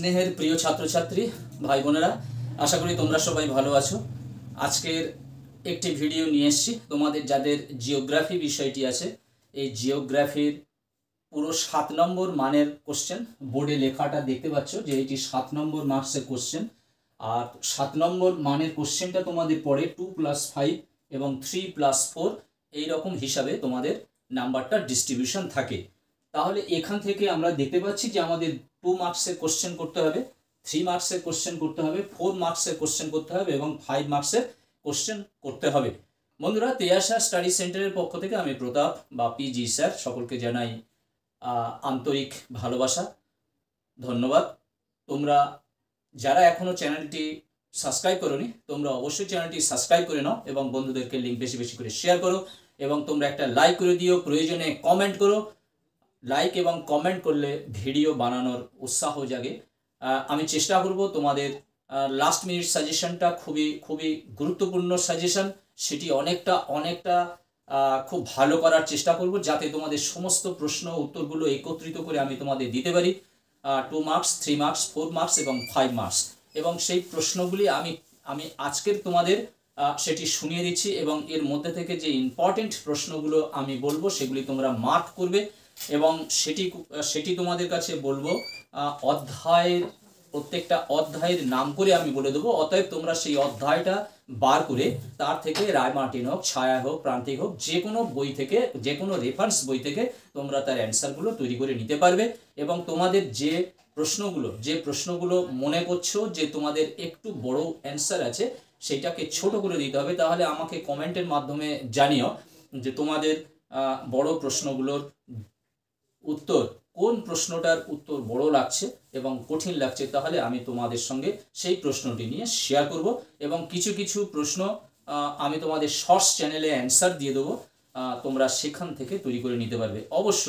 স্নেহের প্রিয় ছাত্রছাত্রী ভাই বোনেরা, আশা করি তোমরা সবাই ভালো আছো। আজকের একটি ভিডিও নিয়ে এসেছি তোমাদের যাদের জিওগ্রাফি বিষয়টি আছে। এই জিওগ্রাফির পুরো 7 নম্বর মানের কোশ্চেন, বোর্ডে লেখাটা দেখতে পাচ্ছ যে এটি 7 নম্বর মার্কসের কোশ্চেন। আর 7 নম্বর মানের কোশ্চেনটা তোমাদের পড়ে 2+5 এবং 3+4 এইরকম হিসাবে তোমাদের নাম্বারটা ডিস্ট্রিবিউশন থাকে। তাহলে এখান থেকে আমরা দেখতে পাচ্ছি যে আমাদের 2 মার্কসের কোশ্চেন করতে হবে, 3 মার্কসের কোশ্চেন করতে হবে, 4 মার্কসের কোশ্চেন করতে হবে এবং 5 মার্কসের কোশ্চেন করতে হবে। বন্ধুরা, তেয়াশা স্টাডি সেন্টারের পক্ষ থেকে আমি প্রতাপ বা পিজি স্যার সকলকে জানাই আন্তরিক ভালোবাসা, ধন্যবাদ। তোমরা যারা এখনও চ্যানেলটি সাবস্ক্রাইব করোনি তোমরা অবশ্যই চ্যানেলটি সাবস্ক্রাইব করে নাও এবং বন্ধুদেরকে লিঙ্ক বেশি বেশি করে শেয়ার করো এবং তোমরা একটা লাইক করে দিও, প্রয়োজনে কমেন্ট করো। লাইক এবং কমেন্ট করলে ভিডিও বানানোর উৎসাহ জাগে। আমি চেষ্টা করব তোমাদের লাস্ট মিনিট সাজেশনটা খুবই গুরুত্বপূর্ণ সাজেশন, সেটি অনেকটা খুব ভালো করার চেষ্টা করব যাতে তোমাদের সমস্ত প্রশ্ন উত্তরগুলো একত্রিত করে আমি তোমাদের দিতে পারি। 2 মার্কস, 3 মার্কস, 4 মার্কস এবং 5 মার্কস। এবং সেই প্রশ্নগুলি আমি আজকের তোমাদের সেটি শুনিয়ে দিচ্ছি এবং এর মধ্যে থেকে যে ইম্পর্টেন্ট প্রশ্নগুলো আমি বলবো সেগুলি তোমরা মার্ক করবে এবং সেটি তোমাদের কাছে বলবো। অধ্যায়ের প্রত্যেকটা অধ্যায়ের নাম করে আমি বলে দেবো, অতএব তোমরা সেই অধ্যায়টা বার করে তার থেকে রায়মার্টিন হোক, ছায়া হোক, প্রান্তিক হোক, যে কোনো বই থেকে, যে কোনো রেফারেন্স বই থেকে তোমরা তার অ্যান্সারগুলো তৈরি করে নিতে পারবে। এবং তোমাদের যে প্রশ্নগুলো মনে করছো যে তোমাদের একটু বড় অ্যান্সার আছে সেটাকে ছোট করে দিতে হবে। তাহলে আমাকে কমেন্টের মাধ্যমে জানিও যে তোমাদের বড় প্রশ্নগুলোর উত্তর, কোন প্রশ্নটার উত্তর বড় লাগছে এবং কঠিন লাগছে, তাহলে আমি তোমাদের সঙ্গে সেই প্রশ্নটি নিয়ে শেয়ার করব এবং কিছু প্রশ্ন আমি তোমাদের শর্টস চ্যানেলে অ্যান্সার দিয়ে দেবো, তোমরা সেখান থেকে তৈরি করে নিতে পারবে। অবশ্য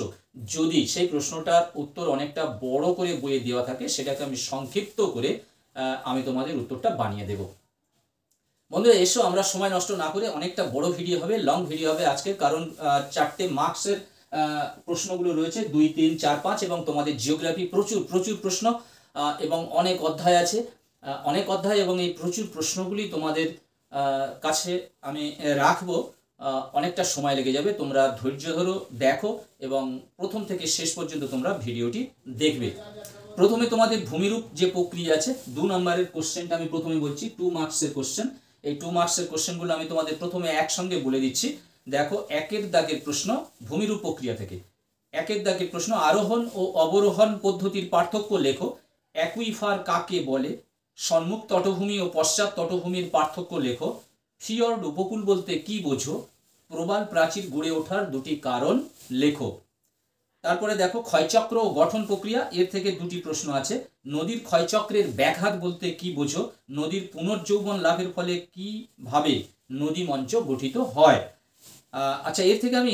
যদি সেই প্রশ্নটার উত্তর অনেকটা বড় করে বইয়ে দেওয়া থাকে সেটাকে আমি সংক্ষিপ্ত করে আমি তোমাদের উত্তরটা বানিয়ে দেব। বন্ধুরা এসো, আমরা সময় নষ্ট না করে, অনেকটা বড় ভিডিও হবে, লং ভিডিও হবে আজকে, কারণ 4টে মার্কসের প্রশ্নগুলো রয়েছে, 2, 3, 4, 5 এবং তোমাদের জিওগ্রাফি প্রচুর প্রশ্ন এবং অনেক অধ্যায় আছে, অনেক অধ্যায় এবং এই প্রচুর প্রশ্নগুলি তোমাদের কাছে আমি রাখবো। অনেকটা সময় লেগে যাবে, তোমরা ধৈর্য ধরো, দেখো এবং প্রথম থেকে শেষ পর্যন্ত তোমরা ভিডিওটি দেখবে। প্রথমে তোমাদের ভূমিরূপ যে প্রক্রিয়া আছে, 2 নম্বরের কোশ্চেনটা আমি প্রথমে বলছি, 2 মার্কসের কোশ্চেন। এই 2 মার্কসের কোশ্চেনগুলো আমি তোমাদের প্রথমে একসঙ্গে বলে দিচ্ছি। দেখো, 1-এর দাগের প্রশ্ন ভূমিরূপ প্রক্রিয়া থেকে। 1-এর দাগের প্রশ্ন, আরোহণ ও অবরোহণ পদ্ধতির পার্থক্য লেখো। অ্যাকুইফার কাকে বলে? সম্মুখ তটভূমি ও পশ্চাৎ তটভূমির পার্থক্য লেখো। ফিয়র্ড উপকূল বলতে কি বোঝো? প্রবাল প্রাচীর গড়ে ওঠার 2টি কারণ লেখো। তারপরে দেখো, ক্ষয়চক্র ও গঠন প্রক্রিয়া, এর থেকে 2টি প্রশ্ন আছে। নদীর ক্ষয়চক্রের ব্যাঘাত বলতে কি বোঝো? নদীর পুনর্যৌবন লাভের ফলে কিভাবে নদী মঞ্চ গঠিত হয়? আচ্ছা, এর থেকে আমি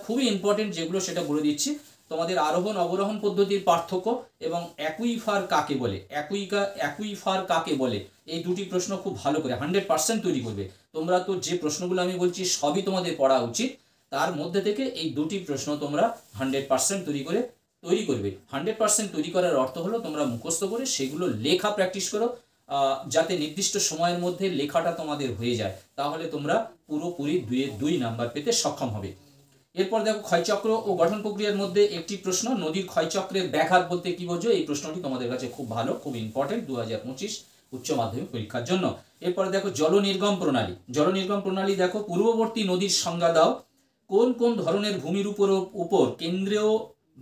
খুবই ইম্পর্টেন্ট যেগুলো সেটা বলে দিচ্ছি। তোমাদের আরোহণ অবরোহণ পদ্ধতির পার্থক্য এবং অ্যাকুইফার কাকে বলে, অ্যাকুইফার কাকে বলে, এই 2টি প্রশ্ন খুব ভালো করে 100% তৈরি করবে। তোমরা তো যে প্রশ্নগুলো আমি বলছি সবই তোমাদের পড়া উচিত, তার মধ্যে থেকে এই 2টি প্রশ্ন তোমরা 100% তৈরি করবে। 100% তৈরি করার অর্থ হলো তোমরা মুখস্থ করে সেগুলো লেখা প্র্যাকটিস করো, যাতে নির্দিষ্ট সময়ের মধ্যে লেখাটা তোমাদের হয়ে যায়, তাহলে তোমরা পুরোপুরি 2 নাম্বার পেতে সক্ষম হবে। এরপর দেখো, ক্ষয়চক্র ও গঠন প্রক্রিয়ার মধ্যে একটি প্রশ্ন, নদীর ক্ষয়চক্রের ব্যাঘাত বলতে কি বোঝো? এই প্রশ্নটি তোমাদের কাছে খুব ভালো, খুব ইম্পর্টেন্ট 2025 উচ্চ মাধ্যমিক পরীক্ষার জন্য। এরপর দেখো, জল নির্গম প্রণালী দেখো, পূর্ববর্তী নদীর সংজ্ঞা দাও। কোন ধরনের ভূমির উপর কেন্দ্রীয়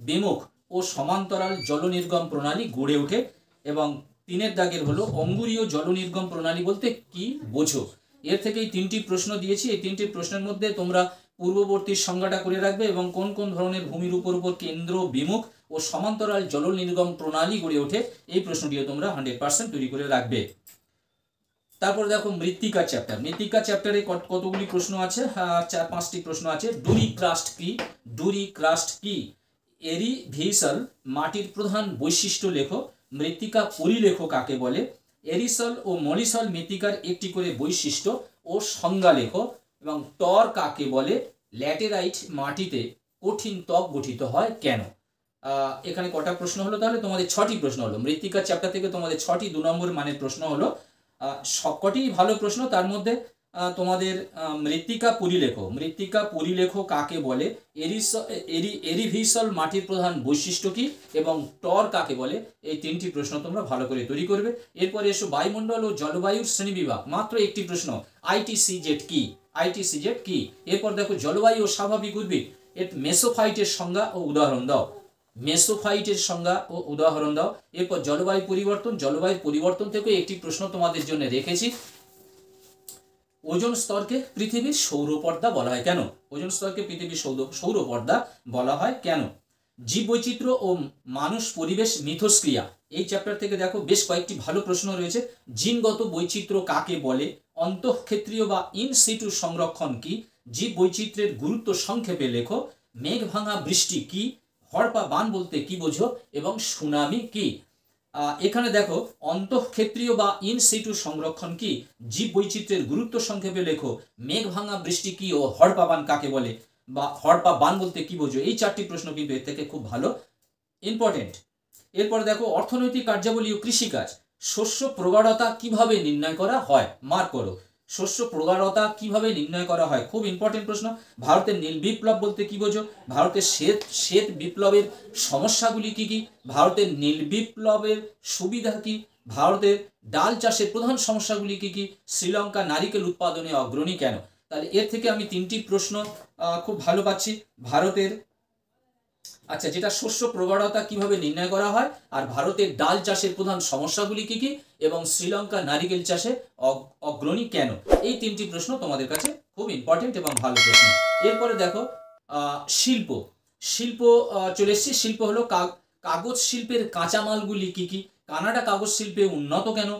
বিমুখ ও সমান্তরাল জল নির্গম প্রণালী গড়ে ওঠে? এবং 3-এর দাগের হলো, অঙ্গুরীয় জল নির্গম প্রণালী বলতে কি বোঝো? এর থেকে এই 3টি প্রশ্ন দিয়েছি, এই 3টি প্রশ্নের মধ্যে তোমরা পূর্ববর্তীর সংজ্ঞাটা করে রাখবে এবং কোন ধরনের ভূমির উপর কেন্দ্র বিমুখ ও সমান্তরাল জল নির্গম প্রণালী গড়ে ওঠে, এই প্রশ্নটিও তোমরা 100% তৈরি করে রাখবে। তারপর দেখো, মৃত্তিকা চ্যাপ্টারে কতগুলি প্রশ্ন আছে? 4-5টি প্রশ্ন আছে। ডুরি ক্রাস্ট কি? এরিভিসল মাটির প্রধান বৈশিষ্ট্য লেখো। মৃত্তিকা পরিলেখ কাকে বলে? এরিসল ও মলিসল মৃত্তিকার একটি করে বৈশিষ্ট্য ও সংজ্ঞা লেখো। এবং টর কাকে বলে? ল্যাটেরাইট মাটিতে কঠিন ত্বক গঠিত হয় কেন? এখানে কটা প্রশ্ন হলো, তাহলে তোমাদের 6টি প্রশ্ন হলো। মৃত্তিকা চ্যাপ্টার থেকে তোমাদের 6টি 2 নম্বর মানের প্রশ্ন হলো। সবকটি ভালো প্রশ্ন। তার মধ্যে তোমাদের মৃত্তিকা পরিলেখ, মৃত্তিকা পরিলেখ কাকে বলে, এরিভিসল মাটির প্রধান বৈশিষ্ট্য কি এবং টর কাকে বলে, এই 3টি প্রশ্ন তোমরা ভালো করে তৈরি করবে। এরপরে এসো বায়ুমণ্ডল ও জলবায়ুর শ্রেণীবিভাগ, মাত্র একটি প্রশ্ন, আইটিসিজেড কি, আইটিসিজেড কি। এরপর দেখো জলবায়ু ও স্বাভাবিক উদ্ভিদ, এর মেসোফাইটের সংজ্ঞা ও উদাহরণ দাও, মেসোফাইটের সংজ্ঞা ও উদাহরণ দাও। এরপর জলবায়ু পরিবর্তন, জলবায়ুর পরিবর্তন থেকে একটি প্রশ্ন তোমাদের জন্য রেখেছি, ওজোন স্তরকে পৃথিবীর সৌরপর্দা বলা হয় কেন, ওজোন স্তরকে পৃথিবীর সৌরপর্দা বলা হয় কেন। জীববৈচিত্র্য ও মানুষ পরিবেশ মিথস্ক্রিয়া, এই চ্যাপ্টার থেকে দেখো বেশ কয়েকটি ভালো প্রশ্ন রয়েছে। জিনগত বৈচিত্র্য কাকে বলে, অন্তঃক্ষেত্রীয় বা ইন সিটু সংরক্ষণ কি, জীব বৈচিত্র্যের গুরুত্ব সংক্ষেপে লেখো, মেঘ ভাঙা বৃষ্টি কি, হড়পা বান বলতে কি বোঝো এবং সুনামি কি। এখানে দেখো অন্তঃক্ষেত্রীয় বা ইন সিটু সংরক্ষণ কি, জীব বৈচিত্র্যের গুরুত্ব সংক্ষেপে লেখো, মেঘ ভাঙা বৃষ্টি কি ও হড়পা বান কাকে বলে বা হড়পা বান বলতে কি বোঝো। এই 4টি প্রশ্ন কিন্তু এর থেকে খুব ভালো ইম্পর্টেন্ট। এরপর দেখো অর্থনৈতিক কার্যাবলী ও কৃষিকাজ, শস্য প্রগাঢ়তা কিভাবে নির্ণয় করা হয়, মার্ক করো, শস্য প্রগাঢ়তা কিভাবে নির্ণয় করা হয়, খুব ইম্পর্টেন্ট প্রশ্ন। ভারতের নীল বিপ্লব বলতে কি বোঝো, ভারতের শ্বেত বিপ্লবের সমস্যাগুলি কি কি, ভারতের নীল বিপ্লবের সুবিধা কি, ভারতের ডাল চাষের প্রধান সমস্যাগুলি কি কি, শ্রীলঙ্কা নারিকেল উৎপাদনে অগ্রণী কেন। তাহলে এর থেকে আমি 3টি প্রশ্ন খুব ভালো পাচ্ছি। ভারতের আচ্ছা, যেটা শস্য প্রগাঢ়তা কিভাবে নির্ণয় করা হয়, আর ভারতের ডাল চাষের প্রধান সমস্যাগুলি কি কি, এবং শ্রীলঙ্কা নারিকেল চাষে অগ্রণী কেন। এই 3টি প্রশ্ন তোমাদের কাছে খুব ইম্পর্টেন্ট এবং ভালো প্রশ্ন। এরপরে দেখো শিল্প, শিল্প চলে এসেছি। শিল্প হলো কাগজ শিল্পের কাঁচামালগুলি কি কি, কানাডা কাগজ শিল্পে উন্নত কেন,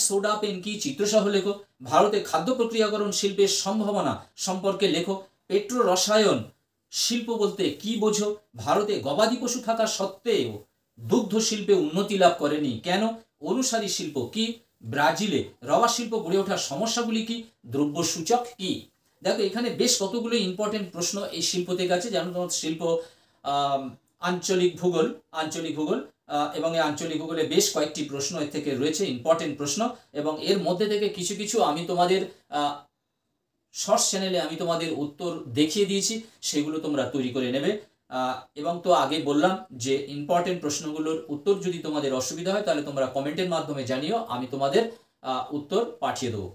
সোডা পেন কি, চিত্রসহ লেখো। ভারতে খাদ্য প্রক্রিয়াকরণ শিল্পের সম্ভাবনা সম্পর্কে লেখো। পেট্রো রসায়ন শিল্প বলতে কি বোঝো, ভারতে গবাদি পশু থাকা সত্ত্বেও দুগ্ধ শিল্পে উন্নতি লাভ করেনি কেন, অনুসারী শিল্প কি, ব্রাজিলে রবার শিল্প গড়ে ওঠার সমস্যাগুলি কি, দ্রব্য সূচক কি। দেখো এখানে বেশ কতগুলো ইম্পর্টেন্ট প্রশ্ন এই শিল্প থেকে আছে, যেমন তোমার শিল্প আঞ্চলিক ভূগোল, আঞ্চলিক ভূগোল এবং এই আঞ্চলিক ভূগোলে বেশ কয়েকটি প্রশ্ন এর থেকে রয়েছে, ইম্পর্টেন্ট প্রশ্ন। এবং এর মধ্যে থেকে কিছু কিছু আমি তোমাদের শর্টস চ্যানেলে আমি তোমাদের উত্তর দেখিয়ে দিয়েছি, সেগুলো তোমরা তৈরি করে নেবে। এবং তো আগে বললাম যে ইম্পর্টেন্ট প্রশ্নগুলোর উত্তর যদি তোমাদের অসুবিধা হয় তাহলে তোমরা কমেন্টের মাধ্যমে জানিও, আমি তোমাদের উত্তর পাঠিয়ে দেবো।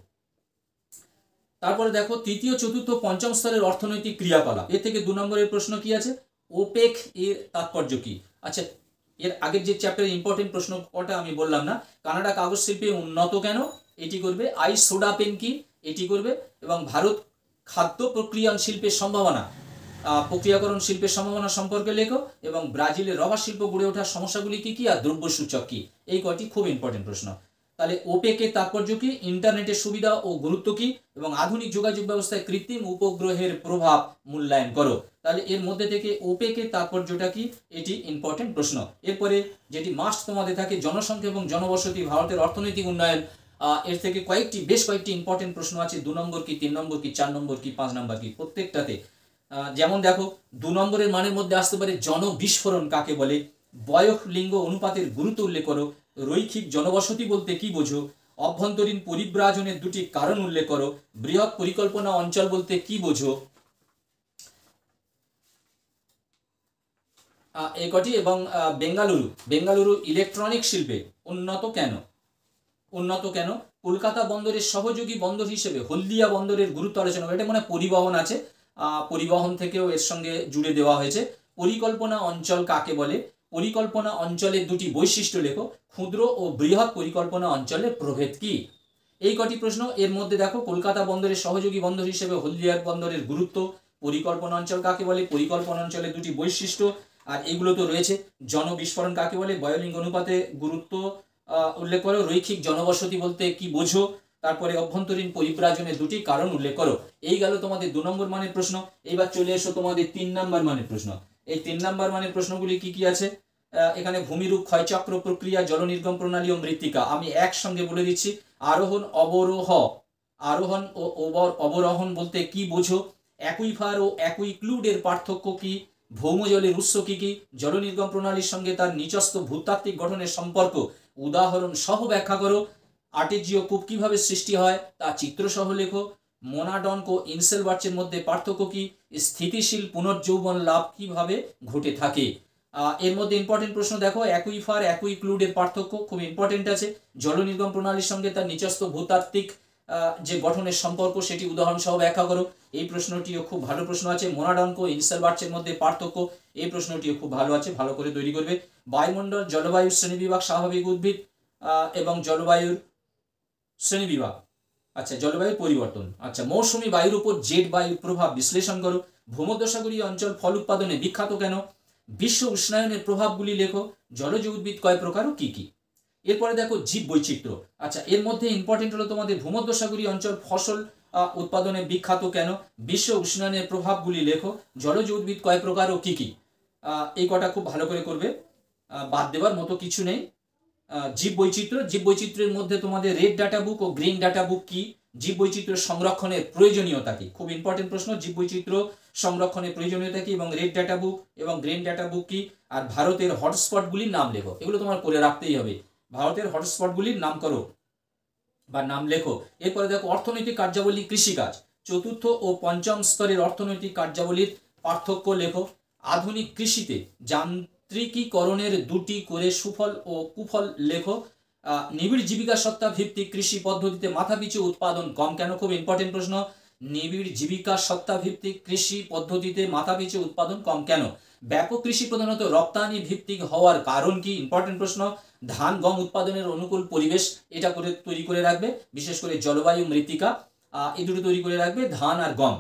তারপরে দেখো তৃতীয় চতুর্থ পঞ্চম স্তরের অর্থনৈতিক ক্রিয়াকলাপ, এর থেকে 2 নম্বরের প্রশ্ন কি আছে, ওপেক এর তাৎপর্য কি। আচ্ছা, এর আগের যে চ্যাপ্টারের ইম্পর্টেন্ট প্রশ্ন কটা আমি বললাম না, কানাডা কাগজ শিল্পে উন্নত কেন, এটি করবে। সোডা পেন কি, এটি করবে। এবং ভারত খাদ্য প্রক্রিয়ান শিল্পের সম্ভাবনা, প্রক্রিয়াকরণ শিল্পের সম্ভাবনা সম্পর্কে লেখো। এবং ব্রাজিলের রবার শিল্প গড়ে ওঠার সমস্যাগুলি কি কি, আর দ্রব্য সূচক কি। এই কয়টি খুব ইম্পর্টেন্ট প্রশ্ন। তাহলে ওপেকের তাৎপর্য কি, ইন্টারনেটের সুবিধা ও গুরুত্ব কি, এবং আধুনিক যোগাযোগ ব্যবস্থায় কৃত্রিম উপগ্রহের প্রভাব মূল্যায়ন করো। তাহলে এর মধ্যে থেকে ওপেকের তাৎপর্যটা কি, এটি ইম্পর্টেন্ট প্রশ্ন। এরপরে যেটি মাস্ট তোমাদের থাকে, জনসংখ্যা এবং জনবসতি, ভারতের অর্থনৈতিক উন্নয়ন, এর থেকে বেশ কয়েকটি ইম্পর্টেন্ট প্রশ্ন আছে, 2 নম্বর কি, 3 নম্বর কি, 4 নম্বর কি, 5 নম্বর কি, প্রত্যেকটাতে। যেমন দেখো 2 নম্বরের মানের মধ্যে আসতে পারে জনবিস্ফোরণ কাকে বলে, বয়স লিঙ্গ অনুপাতের গুরুত্ব উল্লেখ করো, রৈখিক জনবসতি বলতে কি বোঝো, অভ্যন্তরীণ পরিব্রাজনের 2টি কারণ উল্লেখ করো, বৃহৎ পরিকল্পনা অঞ্চল বলতে কি বোঝো, এই কটি। এবং বেঙ্গালুরু ইলেকট্রনিক শিল্পে উন্নত কেন, উন্নত কেন। কলকাতা বন্দরের সহযোগী বন্দর হিসেবে হলদিয়া বন্দরের গুরুত্ব আলোচনা করে, এটা মানে পরিবহন আছে, পরিবহন থেকেও এর সঙ্গে জুড়ে দেওয়া হয়েছে। পরিকল্পনা অঞ্চল কাকে বলে, পরিকল্পনা অঞ্চলের 2টি বৈশিষ্ট্য লেখো, ক্ষুদ্র ও বৃহৎ পরিকল্পনা অঞ্চলের প্রভেদ কি। এই কটি প্রশ্ন। এর মধ্যে দেখো কলকাতা বন্দরের সহযোগী বন্দর হিসেবে হলদিয়া বন্দরের গুরুত্ব, পরিকল্পনা অঞ্চল কাকে বলে, পরিকল্পনা অঞ্চলের 2টি বৈশিষ্ট্য, আর এগুলো তো রয়েছে। জনবিস্ফোরণ কাকে বলে, বয়লিঙ্গ অনুপাতে গুরুত্ব উল্লেখ করো, রৈখিক জনবসতি বলতে কি বোঝো, তারপরে অভ্যন্তরীণ পরিব্রাজনের 2টি কারণ উল্লেখ করো। এই গেল তোমাদের 2 নম্বর মানের প্রশ্ন। এইবার চলে এসো তোমাদের 3 নম্বর মানের প্রশ্ন। এই 3 নম্বর মানের প্রশ্নগুলি কি কি আছে, এখানে ভূমিরূপ, ক্ষয়চক্র প্রক্রিয়া, জলনির্গম প্রণালী ও মৃত্তিকা। আমি একসঙ্গে বলে দিচ্ছি, আরোহণ আরোহণ ও অবরোহণ বলতে কি বোঝো, অ্যাকুইফার ও অ্যাকুইক্লুডের পার্থক্য কি, ভৌমজলের উৎস কী কী, জল নির্গম প্রণালীর সঙ্গে তার নিচস্থ ভূতাত্ত্বিক গঠনের সম্পর্ক উদাহরণ সহ ব্যাখ্যা করো। আর্টেজিও কূপ কীভাবে সৃষ্টি হয় তা চিত্রসহ লেখো। মোনাডঙ্ক ও ইনসেলবার্চের মধ্যে পার্থক্য কী, স্থিতিশীল পুনর্যৌবন লাভ কিভাবে ঘটে থাকে। এর মধ্যে ইম্পর্টেন্ট প্রশ্ন দেখো, অ্যাকুইফার অ্যাকুইক্লুডের পার্থক্য খুব ইম্পর্টেন্ট আছে। জল নির্গম প্রণালীর সঙ্গে তার নিচস্থ ভূতাত্ত্বিক যে গঠনের সম্পর্ক সেটি উদাহরণ সহ ব্যাখ্যা করো। এই প্রশ্নটিও খুব ভালো প্রশ্ন আছে। মোনাডঙ্ক ইনসেলবার্চের মধ্যে পার্থক্য, এই প্রশ্নটিও খুব ভালো আছে, ভালো করে তৈরি করবে। বায়ুমণ্ডল, জলবায়ুর শ্রেণীবিভাগ, স্বাভাবিক উদ্ভিদ এবং জলবায়ুর শ্রেণীবিভাগ, আচ্ছা জলবায়ুর পরিবর্তন, আচ্ছা মৌসুমী বায়ুর উপর জেট বায়ুর প্রভাব বিশ্লেষণ করো। ভূমধ্যসাগরীয় অঞ্চল ফল উৎপাদনে বিখ্যাত কেন, বিশ্ব উষ্ণায়নের প্রভাবগুলি লেখো। জলজ উদ্ভিদ কয় প্রকার ও কি কি। এরপরে দেখো জীব বৈচিত্র্য, আচ্ছা এর মধ্যে ইম্পর্টেন্ট হলো তোমাদের ভূমধ্যসাগরীয় অঞ্চল ফসল উৎপাদনে বিখ্যাত কেন, বিশ্ব উষ্ণায়নের প্রভাবগুলি লেখো। জলজ উদ্ভিদ কয় প্রকার ও কি কি। এই কটা খুব ভালো করে করবে, বাদ দেওয়ার মতো কিছু নেই। জীব বৈচিত্র্যের মধ্যে তোমাদের রেড ডাটা বুক ও গ্রিন ডাটা বুক কি, জীব বৈচিত্র্য সংরক্ষণের প্রয়োজনীয়তা কি, খুব ইম্পর্টেন্ট প্রশ্ন। জীব বৈচিত্র্য সংরক্ষণের প্রয়োজনীয়তা কি এবং রেড ডাটা বুক এবং গ্রিন ডাটা বুক কি। আর ভারতের হটস্পটগুলির নাম লেখো, এগুলো তোমার করে রাখতেই হবে। ভারতের হটস্পটগুলির নাম করো বা নাম লেখো। এরপরে দেখো অর্থনৈতিক কার্যাবলী কৃষিকাজ, চতুর্থ ও পঞ্চম স্তরের অর্থনৈতিক কার্যাবলীর পার্থক্য লেখো। আধুনিক কৃষিতে যান্ত্রিকীকরণের দুটি করে সুফল ও কুফল লেখো। নিবিড় জীবিকা সত্তা ভিত্তিক কৃষি পদ্ধতিতে মাথাপিছু উৎপাদন কম কেন, খুব ইম্পর্টেন্ট প্রশ্ন। নিবিড় জীবিকা সত্তা ভিত্তিক কৃষি পদ্ধতিতে মাথাপিছু উৎপাদন কম কেন। ব্যাপক কৃষি প্রধানত রপ্তানি ভিত্তিক হওয়ার কারণ কি, ইম্পর্টেন্ট প্রশ্ন। ধান গম উৎপাদনের অনুকূল পরিবেশ, এটা করে তৈরি করে রাখবে, বিশেষ করে জলবায়ু মৃত্তিকা, এই দুটো তৈরি করে রাখবে, ধান আর গম।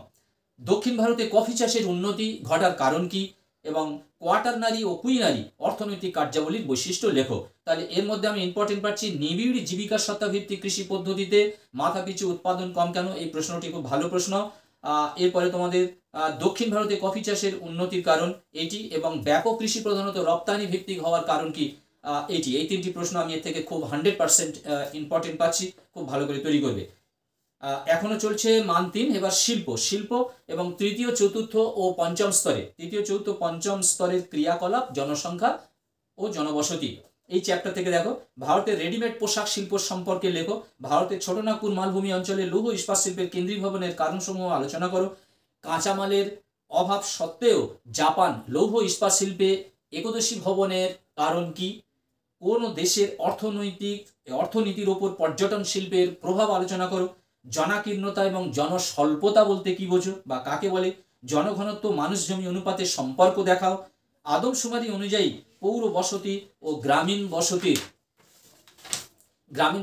দক্ষিণ ভারতে কফি চাষের উন্নতি ঘটার কারণ কি এবং কোয়াটারনারি ও কুইনারি অর্থনৈতিক কার্যাবলীর বৈশিষ্ট্য লেখো। তাহলে এর মধ্যে আমি ইম্পর্টেন্ট পাচ্ছি নিবিড় জীবিকা সত্তা ভিত্তিক কৃষি পদ্ধতিতে মাথাপিছু উৎপাদন কম কেন, এই প্রশ্নটি খুব ভালো প্রশ্ন। এরপরে তোমাদের দক্ষিণ ভারতে কফি চাষের উন্নতির কারণ এটি এবং ব্যাপক কৃষি প্রধানত রপ্তানি ভিত্তিক হওয়ার কারণ কি, এটি। এই তিনটি প্রশ্ন আমি এর থেকে খুব 100% ইম্পর্টেন্ট পাচ্ছি, খুব ভালো করে তৈরি করবে। এখনো চলছে মান 3, এবার শিল্প এবং তৃতীয় চতুর্থ ও পঞ্চম স্তরের ক্রিয়াকলাপ, জনসংখ্যা ও জনবসতি। এই চ্যাপ্টার থেকে দেখো ভারতের রেডিমেড পোশাক শিল্প সম্পর্কে লেখো। ভারতের ছোটনাগপুর মালভূমি অঞ্চলে লৌহ ইস্পাত শিল্পের কেন্দ্রীভবনের কারণসমূহ আলোচনা করো। কাঁচামালের অভাব সত্ত্বেও জাপান লৌহ ইস্পাত শিল্পে একদশী ভবনের কারণ কি। কোন দেশের অর্থনীতির ওপর পর্যটন শিল্পের প্রভাব আলোচনা করো। জনাকীর্ণতা এবং জনস্বল্পতা বলতে কি বোঝো বা কাকে বলে। জনঘনত্ব মানুষ জমি অনুপাতের সম্পর্ক দেখাও। আদমশুমারি অনুযায়ী পৌর বসতি ও গ্রামীণ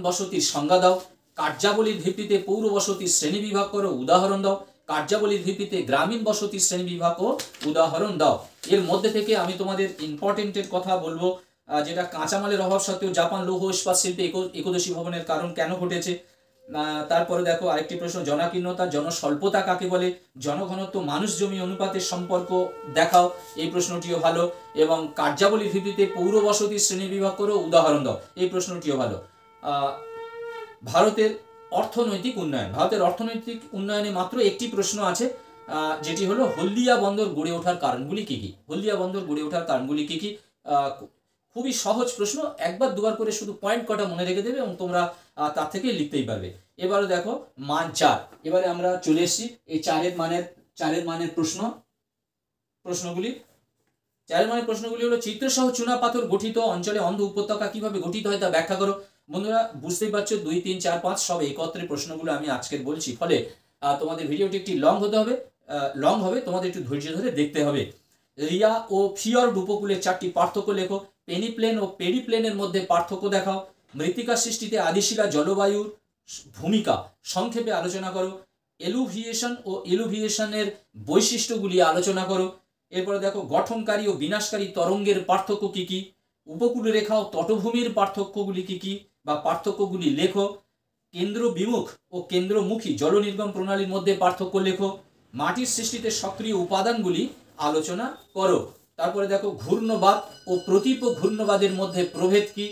বসতির সংজ্ঞা দাও। কার্যাবলীর ভিত্তিতে পৌর বসতির শ্রেণীবিভাগ করো, উদাহরণ দাও। কার্যাবলীর ভিত্তিতে গ্রামীণ বসতির শ্রেণীবিভাগ ও উদাহরণ দাও। এর মধ্যে থেকে আমি তোমাদের ইম্পর্টেন্টের কথা বলবো, যেটা কাঁচামালের অভাব সত্ত্বেও জাপান লৌহ ইস্পাত শিল্পে একদশী ভবনের কারণ কেন ঘটেছে। তারপরে দেখো আরেকটি প্রশ্ন, জনাকীর্ণতা জনস্বল্পতা কাকে বলে। জনঘনত্ব মানুষ জমি অনুপাতের সম্পর্ক দেখাও, এই প্রশ্নটিও ভালো। এবং কার্যাবলীর ভিত্তিতে পৌর বসতির শ্রেণীবিভাগ করো, উদাহরণ দাও, এই প্রশ্নটিও ভালো। ভারতের অর্থনৈতিক উন্নয়নে মাত্র একটি প্রশ্ন আছে, যেটি হলো হলদিয়া বন্দর গড়ে ওঠার কারণগুলি কি কি। হলদিয়া বন্দর গড়ে ওঠার কারণগুলি কি কি, খুবই সহজ প্রশ্ন, একবার দুবার করে শুধু পয়েন্ট কটা মনে রেখে দেবে এবং তোমরা তার থেকে লিখতেই পারবে। এবারে দেখো মান 4, এবারে আমরা চলে এসেছি এই চারের মানের প্রশ্নগুলি। চারের মানের প্রশ্নগুলি হলো চিত্রসহ চুনা পাথর গঠিত অঞ্চলে অন্ধ উপত্যকা কিভাবে গঠিত হয় তা ব্যাখ্যা করো। বন্ধুরা বুঝতেই পারছো 2, 3, 4, 5 সব একত্রে প্রশ্নগুলো আমি আজকের বলছি, ফলে তোমাদের ভিডিওটি একটি লং হবে, তোমাদের একটু ধৈর্য ধরে দেখতে হবে। রিয়া ও ফিয়র্ড উপকূলের 4টি পার্থক্য লেখো। পেনিপ্লেন ও পেরিপ্লেনের মধ্যে পার্থক্য দেখাও। মৃত্তিকা সৃষ্টিতে আদিশিলা জলবায়ুর ভূমিকা সংক্ষেপে আলোচনা করো। এলুভিয়েশন ও এলুভিয়েশনের বৈশিষ্ট্যগুলি আলোচনা করো। এরপরে দেখো গঠনকারী ও বিনাশকারী তরঙ্গের পার্থক্য কি কি। উপকূল রেখা ও তটভূমির পার্থক্যগুলি কি কি বা পার্থক্যগুলি লেখো। কেন্দ্র বিমুখ ও কেন্দ্রমুখী জল নির্গম প্রণালীর মধ্যে পার্থক্য লেখো। মাটির সৃষ্টিতে সক্রিয় উপাদানগুলি আলোচনা করো। তারপরে দেখো ঘূর্ণবাদ ও প্রতীপ ঘূর্ণবাদের মধ্যে প্রভেদ কি।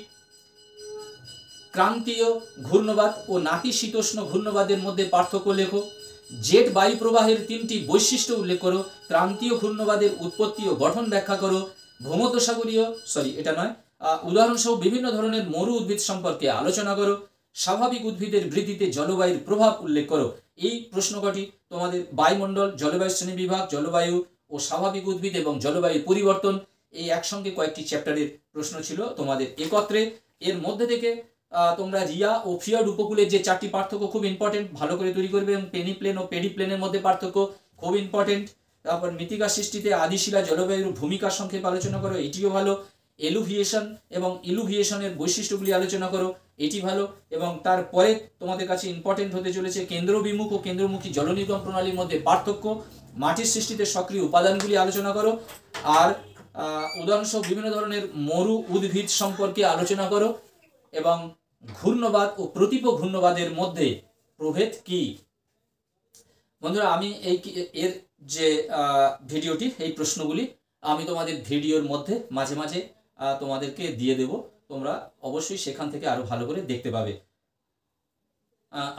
ক্রান্তীয় ঘূর্ণবাদ ও নাতিশীতোষ্ণ ঘূর্ণবাদের মধ্যে পার্থক্য লেখো। জেট বায়ু প্রবাহের 3টি বৈশিষ্ট্য উল্লেখ করো, ক্রান্তীয় ঘূর্ণবাদের উৎপত্তি ও গঠন ব্যাখ্যা করো, ভূমধ্যসাগরীয় এটা নয়, উদাহরণসহ বিভিন্ন ধরনের মরু উদ্ভিদ সম্পর্কে আলোচনা করো, স্বাভাবিক উদ্ভিদের বৃদ্ধিতে জলবায়ুর প্রভাব উল্লেখ করো। এই প্রশ্ন কটি তোমাদের বায়ুমণ্ডল, জলবায়ু শ্রেণীবিভাগ, জলবায়ু ও স্বাভাবিক উদ্ভিদ এবং জলবায়ুর পরিবর্তন, এই একসঙ্গে কয়েকটি চ্যাপ্টারের প্রশ্ন ছিল তোমাদের একত্রে। এর মধ্যে থেকে তোমরা রিয়া ও ফিয়র্ড উপকূলের যে 4টি পার্থক্য খুব ইম্পর্টেন্ট, ভালো করে তৈরি করবে। এবং পেনিপ্লেন ও পেডিপ্লেনের মধ্যে পার্থক্য খুব ইম্পর্টেন্ট। তারপর মৃত্তিকা সৃষ্টিতে আদিশিলা জলবায়ুর ভূমিকার সংক্ষেপে আলোচনা করো, এটিও ভালো। এলুভিয়েশন এবং ইলুভিয়েশনের বৈশিষ্ট্যগুলি আলোচনা করো, এটি ভালো। এবং তারপরে তোমাদের কাছে ইম্পর্টেন্ট হতে চলেছে কেন্দ্রবিমুখ ও কেন্দ্রমুখী জলনির্গম প্রণালীর মধ্যে পার্থক্য, মাটির সৃষ্টিতে সক্রিয় উপাদানগুলি আলোচনা করো, আর উদাহরণসহ বিভিন্ন ধরনের মরু উদ্ভিদ সম্পর্কে আলোচনা করো, এবং ঘূর্ণবাদ ও প্রতীপ ঘূর্ণবাদের মধ্যে প্রভেদ কি। বন্ধুরা, আমি এর যে ভিডিওটি, এই প্রশ্নগুলি আমি তোমাদের ভিডিওর মধ্যে মাঝে মাঝে তোমাদেরকে দিয়ে দেব, তোমরা অবশ্যই সেখান থেকে আরো ভালো করে দেখতে পাবে।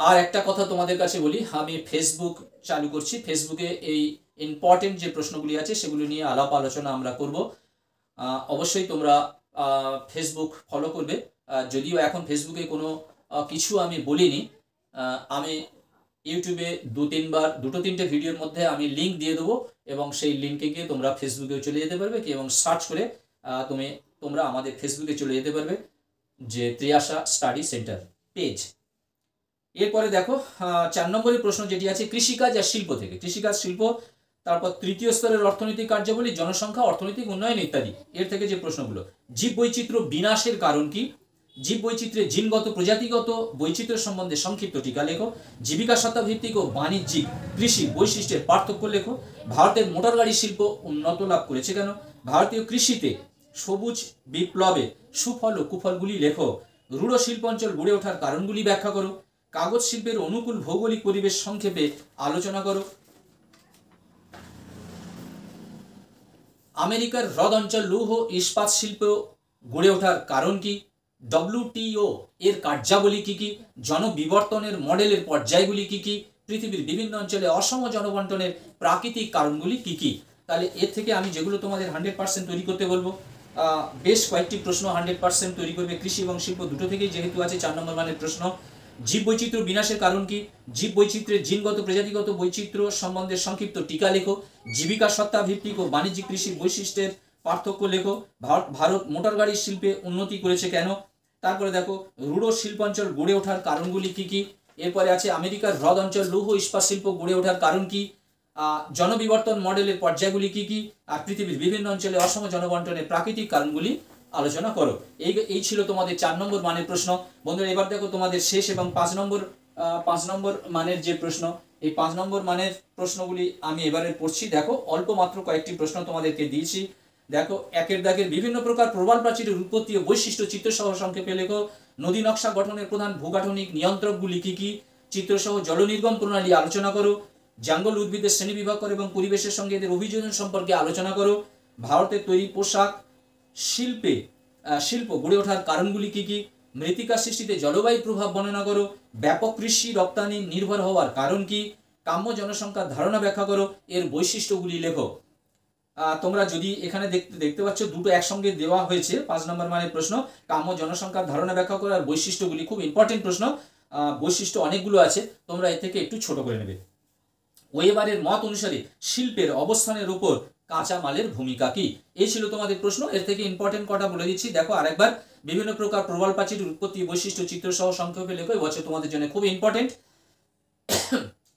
আর একটা কথা তোমাদের কাছে বলি, আমি ফেসবুক চালু করছি। ফেসবুকে এই ইম্পর্টেন্ট যে প্রশ্নগুলি আছে সেগুলি নিয়ে আলাপ আলোচনা আমরা করব। অবশ্যই তোমরা ফেসবুক ফলো করবে। যদিও এখন ফেসবুকে কোনো কিছু আমি বলিনি, আমি ইউটিউবে দুটো তিনটে ভিডিওর মধ্যে আমি লিঙ্ক দিয়ে দেবো, এবং সেই লিঙ্কে গিয়ে তোমরা ফেসবুকেও চলে যেতে পারবে, এবং সার্চ করে তোমরা আমাদের ফেসবুকে চলে যেতে পারবে, যে ত্রিয়াশা স্টাডি সেন্টার পেজ। এরপরে দেখো 4 নম্বরের প্রশ্ন যেটি আছে কৃষিকাজ আর শিল্প থেকে, কৃষিকাজ শিল্প, তারপর তৃতীয় স্তরের অর্থনৈতিক কার্যাবলী, জনসংখ্যা, অর্থনৈতিক উন্নয়ন ইত্যাদি। এর থেকে যে প্রশ্নগুলো, জীব বৈচিত্র্য বিনাশের কারণ কি, জীব বৈচিত্র্যের জিনগত প্রজাতিগত বৈচিত্র্য সম্বন্ধে সংক্ষিপ্ত টিকা লেখো, জীবিকা সত্তা ভিত্তিক ও বাণিজ্যিক কৃষি বৈশিষ্ট্যের পার্থক্য লেখো, ভারতের মোটর গাড়ি শিল্প উন্নত লাভ করেছে কেন, ভারতীয় কৃষিতে সবুজ বিপ্লবের সুফল ও কুফলগুলি লেখো, রূঢ় শিল্পাঞ্চল গড়ে ওঠার কারণগুলি ব্যাখ্যা করো, কাগজ শিল্পের অনুকূল ভৌগোলিক পরিবেশ সংক্ষেপে আলোচনা করো, আমেরিকার হ্রদ অঞ্চল লৌহ ইস্পাত শিল্প গড়ে ওঠার কারণ কি, WTO এর কার্যাবলী কি কি, জনবিবর্তনের মডেলের পর্যায়গুলি কি কি, পৃথিবীর বিভিন্ন অঞ্চলে অসম জনবন্টনের প্রাকৃতিক কারণগুলি কি কি। তাহলে এর থেকে আমি যেগুলো তোমাদের 100% তৈরি করতে বলবো, বেশ কয়েকটি প্রশ্ন 100% তৈরি করবে। কৃষি এবং শিল্প দুটো থেকেই যেহেতু আছে 4 নম্বর মানের প্রশ্ন। জীব বৈচিত্র্য বিনাশের কারণ কি, জীব বৈচিত্র্যের জিনগত প্রজাতিগত বৈচিত্র্য সম্বন্ধে সংক্ষিপ্ত টিকা লেখো, জীবিকা সত্তা ভিত্তিক ও বাণিজ্যিক কৃষির বৈশিষ্ট্যের পার্থক্য লেখো, ভারত মোটর গাড়ির শিল্পে উন্নতি করেছে কেন। তারপরে দেখো রূঢ় শিল্পাঞ্চল গড়ে ওঠার কারণগুলি কি কি। এরপরে আছে আমেরিকার হ্রদ অঞ্চল লৌহ ইস্পাত শিল্প গড়ে ওঠার কারণ কি, জনবিবর্তন মডেলের পর্যায়গুলি কি কি, আর পৃথিবীর বিভিন্ন অঞ্চলে অসম জনবন্টনের প্রাকৃতিক কারণগুলি আলোচনা করো। এই ছিল তোমাদের 4 নম্বর মানের প্রশ্ন। বন্ধুরা, এবার দেখো তোমাদের শেষ এবং 5 নম্বর মানের যে প্রশ্ন, এই 5 নম্বর মানের প্রশ্নগুলি আমি এবারে পড়ছি। দেখো অল্প মাত্র কয়েকটি প্রশ্ন তোমাদেরকে দিয়েছি। দেখো, একের দাগের বিভিন্ন প্রকার প্রবাল প্রাচীরের উৎপত্তি ও বৈশিষ্ট্য চিত্রসহ সংক্ষেপে লেখো, নদী নকশা গঠনের প্রধান ভূগাঠনিক নিয়ন্ত্রকগুলি কি কি, চিত্রসহ জলনির্গম প্রণালী আলোচনা করো, জঙ্গল উদ্ভিদের শ্রেণীবিভাগ করো এবং পরিবেশের সঙ্গে এদের অভিযোজন সম্পর্কে আলোচনা করো, ভারতের তৈরি পোশাক শিল্প গড়ে ওঠার কারণগুলি কি কি, মৃত্তিকা সৃষ্টিতে জলবায়ুর প্রভাব বর্ণনা করো, ব্যাপক কৃষি রপ্তানি নির্ভর হওয়ার কারণ কি, কাম্য জনসংখ্যার ধারণা ব্যাখ্যা করো, এর বৈশিষ্ট্যগুলি লেখো। তোমরা যদি এখানে দেখতে পাচ্ছ দুটো একসঙ্গে দেওয়া হয়েছে 5 নম্বর মানের প্রশ্ন, কাম্য জনসংখ্যার ধারণা ব্যাখ্যা করো আর বৈশিষ্ট্যগুলি। খুব ইম্পর্টেন্ট প্রশ্ন, বৈশিষ্ট্য অনেকগুলো আছে, তোমরা এর থেকে একটু ছোট করে নেবে। ওয়েবারের মত অনুসারে শিল্পের অবস্থানের উপর কাঁচামালের ভূমিকা কি। এই ছিল তোমাদের প্রশ্ন। এর থেকে ইম্পর্টেন্ট কটা বলে দিচ্ছি, দেখো আরেকবার। বিভিন্ন প্রকার প্রবাল প্রাচীরের উৎপত্তি বৈশিষ্ট্য চিত্রসহ সংক্ষেপে লেখো, এবছর তোমাদের জন্য খুব ইম্পর্টেন্ট।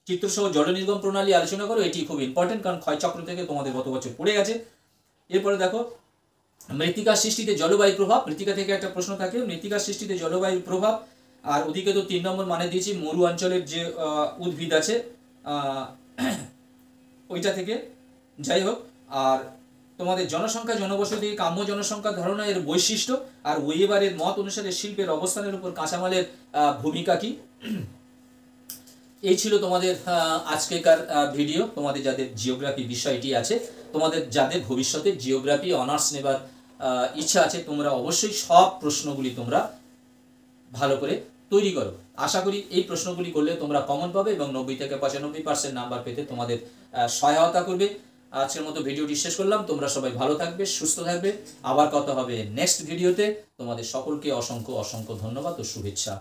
চিত্রসহ জলনির্গম প্রণালী আলোচনা করো, এটি খুব ইম্পর্টেন্ট, কারণ ক্ষয়চক্র থেকে তোমাদের গত বছর পড়ে গেছে। এরপরে দেখো মৃত্তিকা সৃষ্টিতে জলবায়ুর প্রভাব, মৃত্তিকা থেকে একটা প্রশ্ন থাকে, মৃত্তিকা সৃষ্টিতে জলবায়ুর প্রভাব। আর ওদিকে তো 3 নম্বর মানে দিয়েছি মরু অঞ্চলের যে উদ্ভিদ আছে ওইটা থেকে, যাই হোক। আর তোমাদের জনসংখ্যা জনবসতি কাম্য জনসংখ্যার ধারণা এর বৈশিষ্ট্য, আর ওয়েবারের মত অনুসারে শিল্পের অবস্থানের উপর কাঁচামালের ভূমিকা কি। এই ছিল তোমাদের আজকেকার ভিডিও। তোমাদের যাদের জিওগ্রাফি বিষয়টি আছে, তোমাদের যাদের ভবিষ্যতে জিওগ্রাফি অনার্স নেবার ইচ্ছা আছে, তোমরা অবশ্যই সব প্রশ্নগুলি তোমরা ভালো করে তৈরি করো। আশা করি এই প্রশ্নগুলি করলে তোমরা কমন পাবে এবং 90 থেকে 95% নাম্বার পেতে তোমাদের সহায়তা করবে। আজকের মতো ভিডিওটি শেষ করলাম। তোমরা সবাই ভালো থাকবে, সুস্থ থাকবে। আবার কথা হবে নেক্সট ভিডিওতে। তোমাদের সকলকে অসংখ্য অসংখ্য ধন্যবাদ ও শুভেচ্ছা।